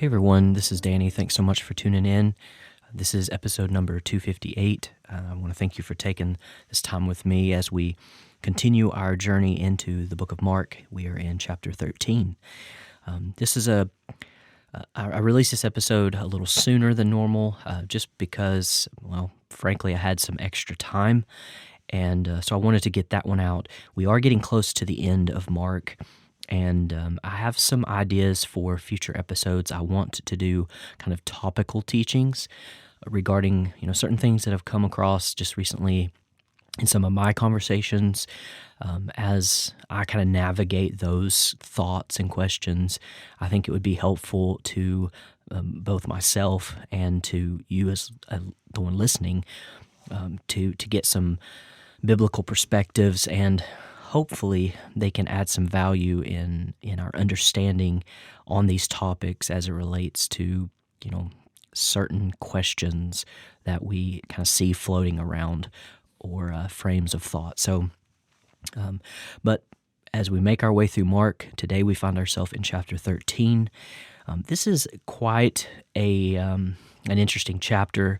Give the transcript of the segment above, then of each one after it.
Hey everyone, this is Danny. Thanks so much for tuning in. This is episode number 258. I want to thank you for taking this time with me as we continue our journey into the book of Mark. We are in chapter 13. I released this episode a little sooner than normal just because, frankly, I had some extra time. And so I wanted to get that one out. We are getting close to the end of Mark. And I have some ideas for future episodes. I want to do kind of topical teachings regarding, certain things that have come across just recently in some of my conversations. As I kind of navigate those thoughts and questions, I think it would be helpful to both myself and to you as the one listening to get some biblical perspectives, and hopefully they can add some value in our understanding on these topics as it relates to, certain questions that we kind of see floating around or frames of thought. But as we make our way through Mark, today we find ourselves in chapter 13. This is quite an interesting chapter.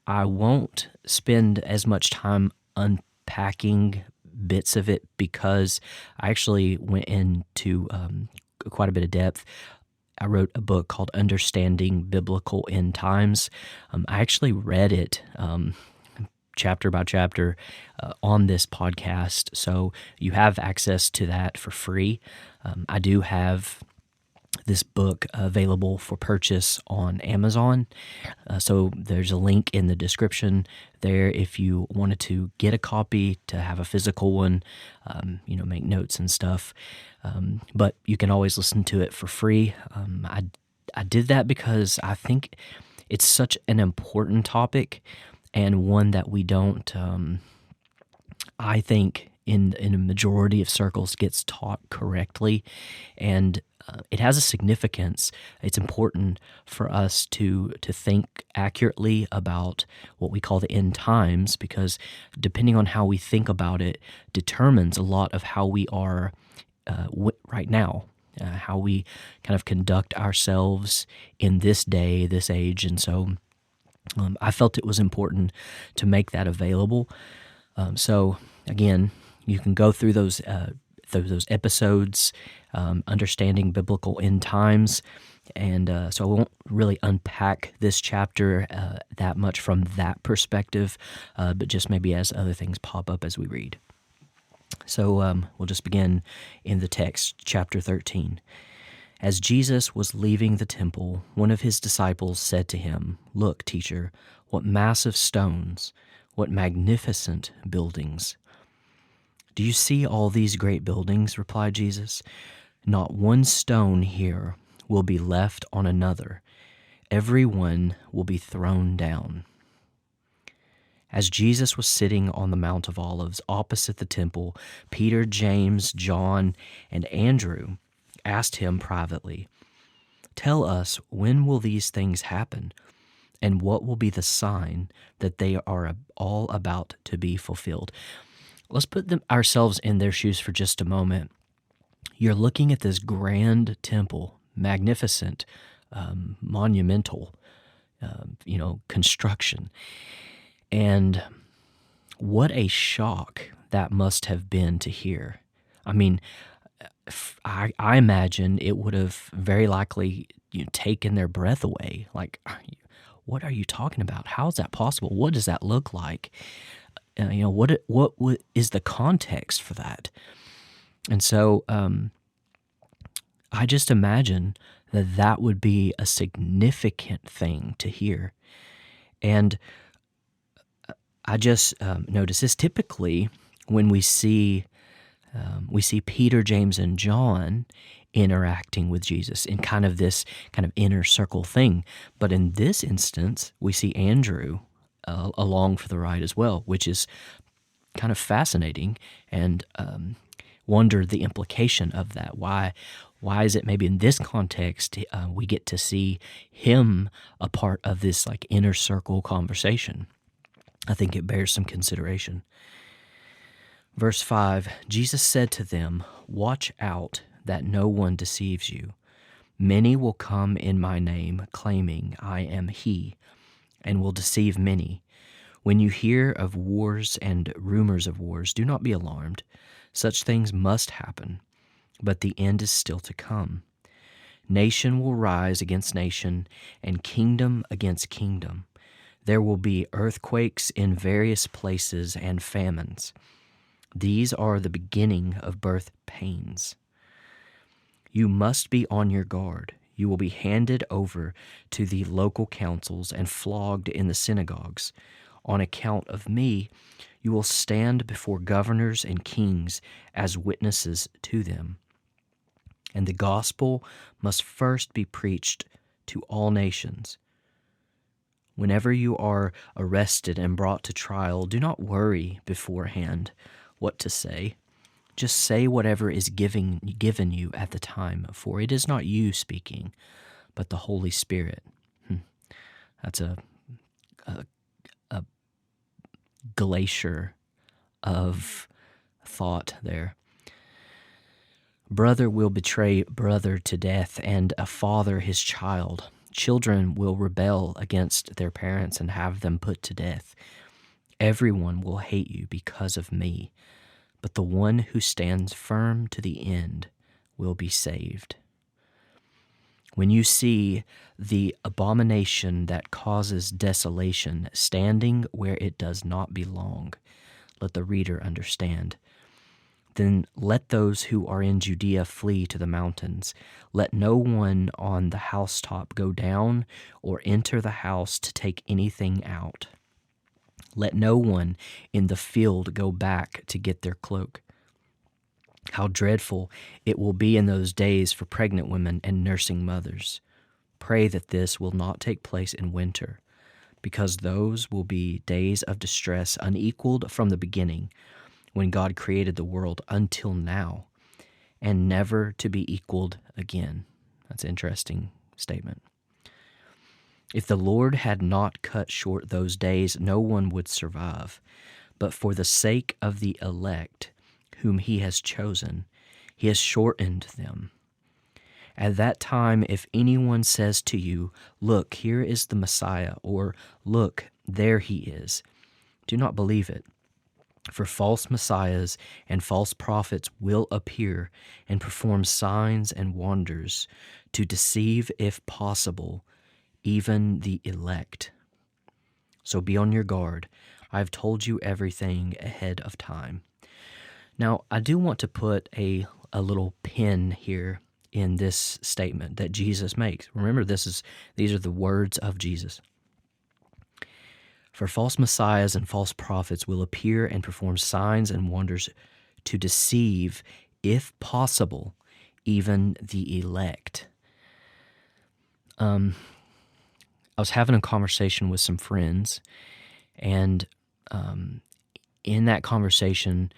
I won't spend as much time unpacking bits of it because I actually went into quite a bit of depth. I wrote a book called Understanding Biblical End Times. I actually read it chapter by chapter on this podcast, so you have access to that for free. I do have this book available for purchase on Amazon. So there's a link in the description there if you wanted to get a copy, to have a physical one, make notes and stuff. But you can always listen to it for free. I did that because I think it's such an important topic and one that we don't, I think, in a majority of circles gets taught correctly, and it has a significance. It's important for us to think accurately about what we call the end times, because depending on how we think about it determines a lot of how we are right now, how we kind of conduct ourselves in this day, this age. And so I felt it was important to make that available. So again, you can go through those episodes, Understanding Biblical End Times, and so I won't really unpack this chapter that much from that perspective, but just maybe as other things pop up as we read. So we'll just begin in the text, chapter 13. As Jesus was leaving the temple, one of his disciples said to him, "Look, teacher, what massive stones, what magnificent buildings." "Do you see all these great buildings?" replied Jesus. "Not one stone here will be left on another. Every one will be thrown down." As Jesus was sitting on the Mount of Olives opposite the temple, Peter, James, John, and Andrew asked him privately, "Tell us, when will these things happen? And what will be the sign that they are all about to be fulfilled?" Let's put ourselves in their shoes for just a moment. You're looking at this grand temple, magnificent, monumental, construction. And what a shock that must have been to hear. I mean, I imagine it would have very likely taken their breath away. Like, what are you talking about? How is that possible? What does that look like? What is the context for that? And so I just imagine that would be a significant thing to hear. And I just notice this typically when we see Peter, James, and John interacting with Jesus in kind of this kind of inner circle thing. But in this instance, we see Andrew along for the ride as well, which is kind of fascinating, and wonder the implication of that. Why is it maybe in this context we get to see him a part of this like inner circle conversation? I think it bears some consideration. Verse 5, Jesus said to them, "Watch out that no one deceives you. Many will come in my name, claiming I am he, and will deceive many. When you hear of wars and rumors of wars, do not be alarmed. Such things must happen, but the end is still to come. Nation will rise against nation, and kingdom against kingdom. There will be earthquakes in various places and famines. These are the beginning of birth pains. You must be on your guard. You will be handed over to the local councils and flogged in the synagogues. On account of me, you will stand before governors and kings as witnesses to them. And the gospel must first be preached to all nations. Whenever you are arrested and brought to trial, do not worry beforehand what to say. Just say whatever is given you at the time, for it is not you speaking, but the Holy Spirit. That's a glacier of thought there. Brother will betray brother to death, and a father his child. Children will rebel against their parents and have them put to death. Everyone will hate you because of me, but the one who stands firm to the end will be saved. When you see the abomination that causes desolation standing where it does not belong, let the reader understand. Then let those who are in Judea flee to the mountains. Let no one on the housetop go down or enter the house to take anything out. Let no one in the field go back to get their cloak. How dreadful it will be in those days for pregnant women and nursing mothers. Pray that this will not take place in winter, because those will be days of distress unequaled from the beginning, when God created the world until now, and never to be equaled again. That's an interesting statement. If the Lord had not cut short those days, no one would survive. But for the sake of the elect, whom he has chosen, he has shortened them. At that time, if anyone says to you, "Look, here is the Messiah," or "Look, there he is," do not believe it. For false messiahs and false prophets will appear and perform signs and wonders to deceive, if possible, even the elect. So be on your guard. I have told you everything ahead of time. Now, I do want to put a little pin here in this statement that Jesus makes. Remember, these are the words of Jesus. For false messiahs and false prophets will appear and perform signs and wonders to deceive, if possible, even the elect. I was having a conversation with some friends, and in that conversation,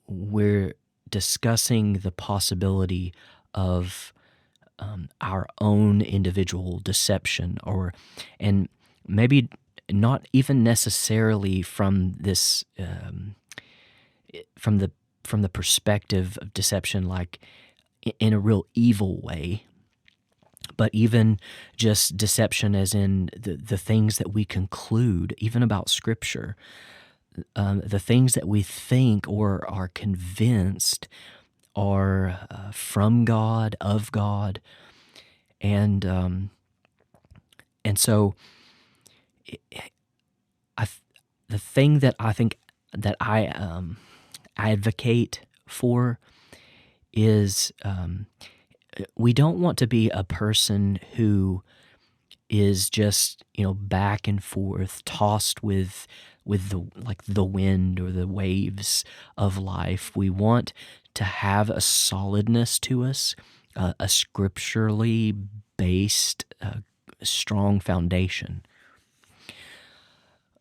we're discussing the possibility of our own individual deception, and maybe not even necessarily from this from the perspective of deception, like in a real evil way, but even just deception as in the things that we conclude, even about Scripture, the things that we think or are convinced are from God, of God, and so the thing that I think that I advocate for is we don't want to be a person who is just back and forth, tossed with the wind or the waves of life. We want to have a solidness to us, a scripturally based, strong foundation.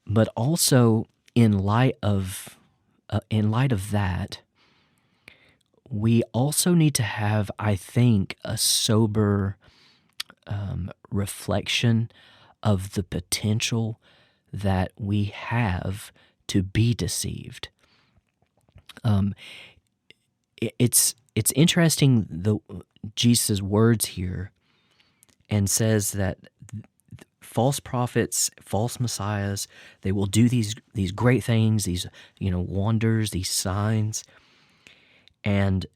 But also, in light of that, we also need to have, I think, a sober reflection of the potential that we have to be deceived. It's it's interesting, Jesus' words here, and says that false prophets, false messiahs, they will do these great things, these wonders, these signs, and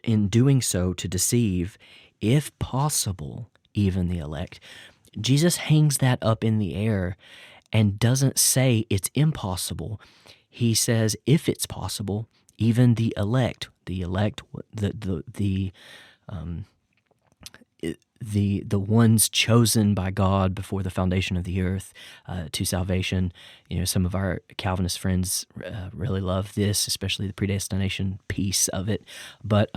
in doing so to deceive, if possible, even the elect. Jesus hangs that up in the air and doesn't say it's impossible. He says if it's possible, even the elect, the ones chosen by God before the foundation of the earth to salvation. Some of our Calvinist friends really love this, especially the predestination piece of it. But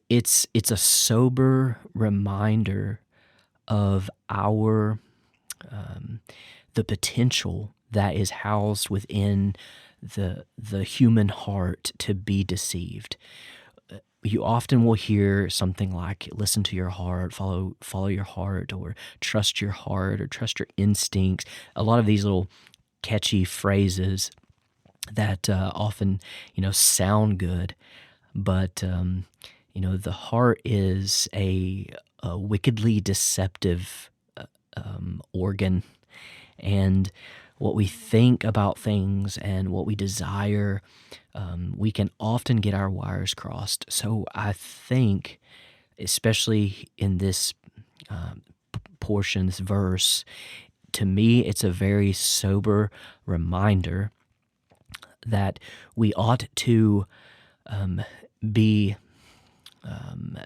it's a sober reminder of our the potential that is housed within the human heart to be deceived. You often will hear something like "listen to your heart," follow your heart, or trust your heart, or trust your instincts. A lot of these little catchy phrases that often sound good, but the heart is a wickedly deceptive organ, and what we think about things and what we desire, we can often get our wires crossed. So I think, especially in this portion, this verse, to me, it's a very sober reminder that we ought to be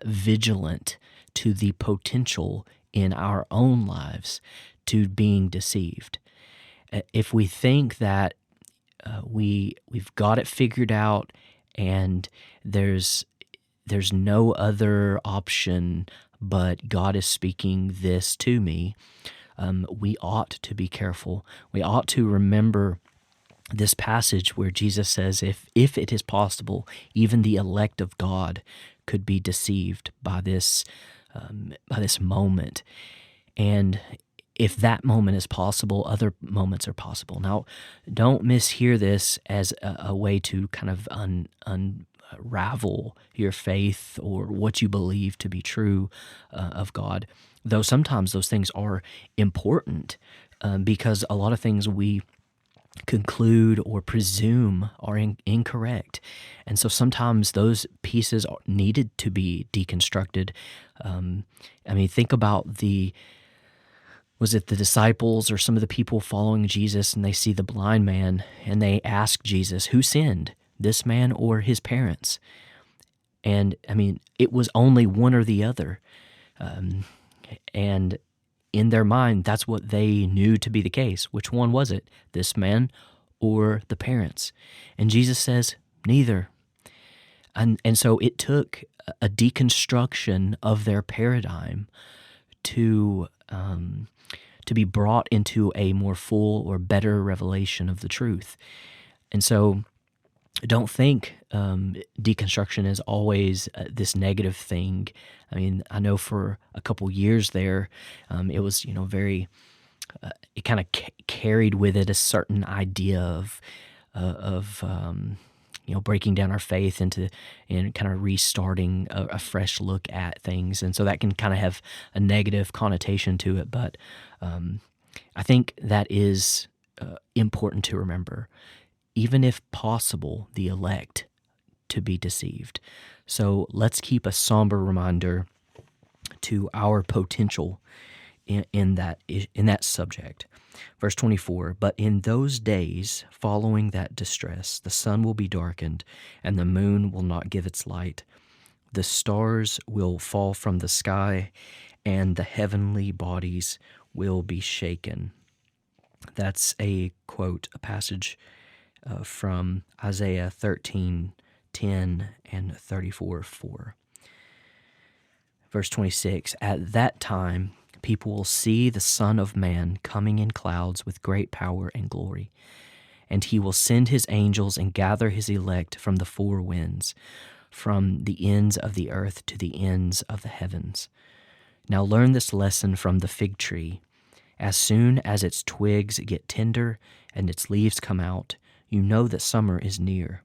vigilant to the potential in our own lives to being deceived. If we think that we've got it figured out and there's no other option but God is speaking this to me, we ought to be careful. We ought to remember this passage where Jesus says, if it is possible, even the elect of God could be deceived by this moment. And if that moment is possible, other moments are possible. Now, don't mishear this as a way to kind of unravel your faith or what you believe to be true of God, though sometimes those things are important because a lot of things we conclude or presume are incorrect. And so sometimes those pieces are needed to be deconstructed. Think about was it the disciples or some of the people following Jesus, and they see the blind man and they ask Jesus, who sinned, this man or his parents? And it was only one or the other. And in their mind, that's what they knew to be the case. Which one was it, this man or the parents? And Jesus says, neither. And so it took a deconstruction of their paradigm to be brought into a more full or better revelation of the truth. And so don't think deconstruction is always this negative thing. I know for a couple years there, it was very. It kind of carried with it a certain idea of breaking down our faith and kind of restarting a fresh look at things, and so that can kind of have a negative connotation to it. But I think that is important to remember. Even if possible, the elect to be deceived. So let's keep a somber reminder to our potential in that subject. Verse 24, but in those days following that distress, the sun will be darkened, and the moon will not give its light. The stars will fall from the sky, and the heavenly bodies will be shaken. That's a quote, a passage from Isaiah 13:10 and 34:4. Verse 26, at that time people will see the Son of Man coming in clouds with great power and glory. And he will send his angels and gather his elect from the four winds, from the ends of the earth to the ends of the heavens. Now learn this lesson from the fig tree. As soon as its twigs get tender and its leaves come out, you know that summer is near.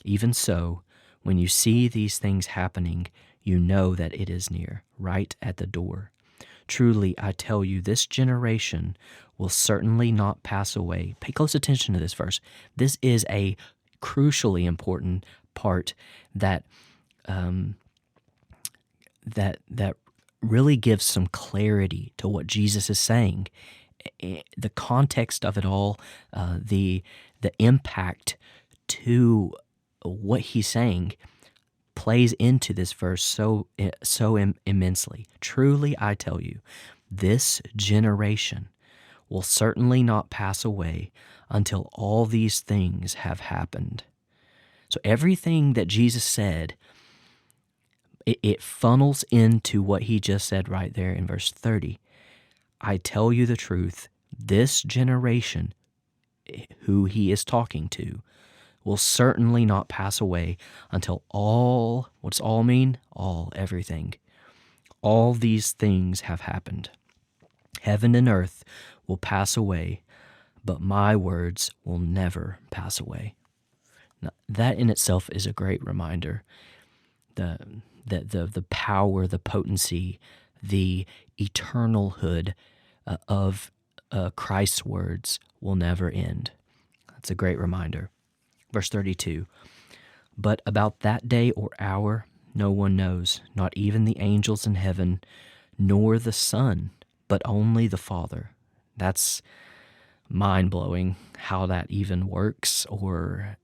Even so, when you see these things happening, you know that it is near, right at the door. Truly, I tell you, this generation will certainly not pass away. Pay close attention to this verse. This is a crucially important part that that really gives some clarity to what Jesus is saying. The context of it all, the impact to what he's saying plays into this verse so immensely. Truly, I tell you, this generation will certainly not pass away until all these things have happened. So everything that Jesus said, it funnels into what he just said right there in verse 30. I tell you the truth, this generation, who he is talking to, will certainly not pass away until all, what's all mean? All, everything. All these things have happened. Heaven and earth will pass away, but my words will never pass away. Now, that in itself is a great reminder. The power, the potency, the eternalhood of Christ's words will never end. That's a great reminder. Verse 32, but about that day or hour no one knows, not even the angels in heaven, nor the Son, but only the Father. That's mind-blowing how that even works or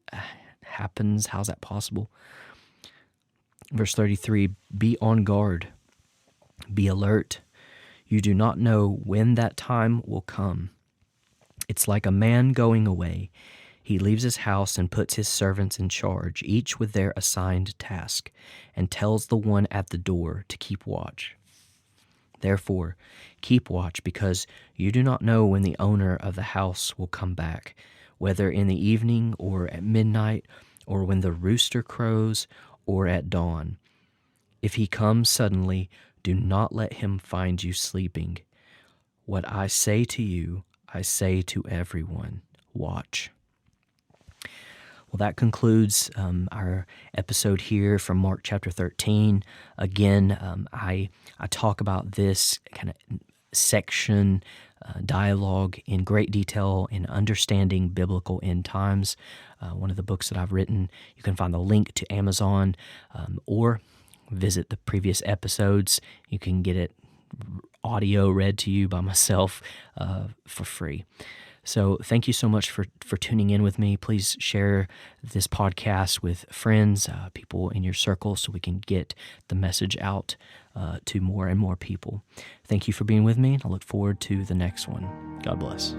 happens. How's that possible? Verse 33, be on guard, be alert. You do not know when that time will come. It's like a man going away. He leaves his house and puts his servants in charge, each with their assigned task, and tells the one at the door to keep watch. Therefore, keep watch, because you do not know when the owner of the house will come back, whether in the evening or at midnight, or when the rooster crows, or at dawn. If he comes suddenly, do not let him find you sleeping. What I say to you, I say to everyone, watch. Well, that concludes our episode here from Mark chapter 13. Again, I talk about this kind of section, dialogue in great detail in Understanding Biblical End Times, one of the books that I've written. You can find the link to Amazon or visit the previous episodes. You can get it audio read to you by myself for free. So thank you so much for tuning in with me. Please share this podcast with friends, people in your circle, so we can get the message out to more and more people. Thank you for being with me. I look forward to the next one. God bless.